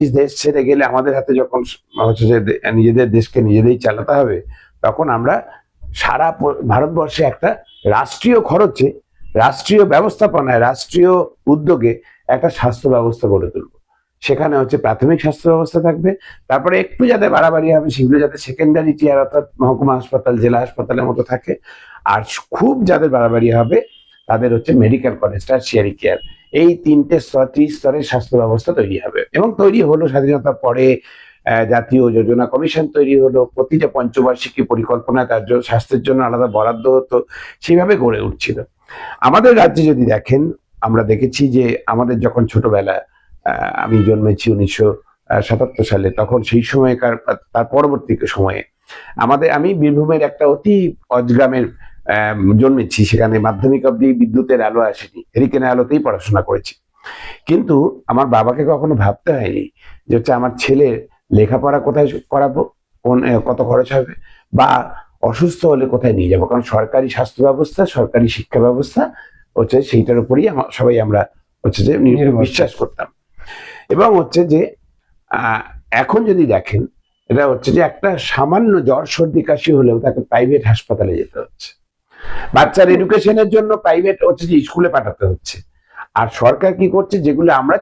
দেশ ছেড়ে গেলে আমাদের হাতে যখন হচ্ছে যে নিজেদের দেশকে নিজেদেরই চালাতে হবে, তখন আমরা সারা ভারতবর্ষে একটা রাষ্ট্রীয় খরচে, রাষ্ট্রীয় ব্যবস্থাপনায়, রাষ্ট্রীয় উদ্যোগে একটা স্বাস্থ্য ব্যবস্থা গড়ে তুলবো। সেখানে হচ্ছে প্রাথমিক স্বাস্থ্য ব্যবস্থা থাকবে, তারপরে একটু যাতে বাড়াবাড়ি হবে সেগুলো যাতে সেকেন্ডারি টিয়ার অর্থাৎ মহকুমা হাসপাতাল, জেলা হাসপাতালের মতো থাকে। আর খুব যাদের বাড়াবাড়ি হবে তাদের হচ্ছে মেডিকেল কলেজ, টারশিয়ারি কেয়ার, এই তিনটে স্তর, ত্রিস্তরের স্বাস্থ্য ব্যবস্থা তৈরি হবে এবং তৈরি হলো স্বাধীনতার পরে। জাতীয় যোজনা কমিশন তৈরি হলো, প্রতিটা পঞ্চবার্ষিকী পরিকল্পনায় তার জন্য স্বাস্থ্যের জন্য আলাদা বরাদ্দ হতো, সেইভাবে গড়ে উঠছিল। আমাদের রাজ্যে যদি দেখেন, আমরা দেখেছি যে আমাদের যখন ছোটবেলা, আমি জন্মেছি 1977 সালে, তখন সেই সময়কার তার পরবর্তী সময়ে আমি বীরভূমের একটা অতি অজগ্রামের জন্মেছি। সেখানে মাধ্যমিক অব্দি বিদ্যুতের আলো আসেনি, হেরিকেনের আলোতেই পড়াশোনা করেছি। কিন্তু আমার বাবাকে কখনো ভাবতে হয়নি যে হচ্ছে আমার ছেলের লেখাপড়া কোথায় করাবো, কত খরচ হবে, বা অসুস্থ হলে কোথায় নিয়ে যাবো। কারণ সরকারি স্বাস্থ্য ব্যবস্থা, সরকারি শিক্ষা ব্যবস্থা হচ্ছে সেইটার উপরই সবাই আমরা হচ্ছে যে বিশ্বাস করতাম। এবং হচ্ছে যে এখন যদি দেখেন, এটা হচ্ছে যে একটা সামান্য জ্বর সর্দি কাশি হলেও তাকে প্রাইভেট হাসপাতালে যেতে হচ্ছে, বাচ্চার এডুকেশনের জন্য প্রাইভেট হচ্ছে যে স্কুলে পাঠাতে হচ্ছে। আর সরকার কি করছে, যেগুলো আমরা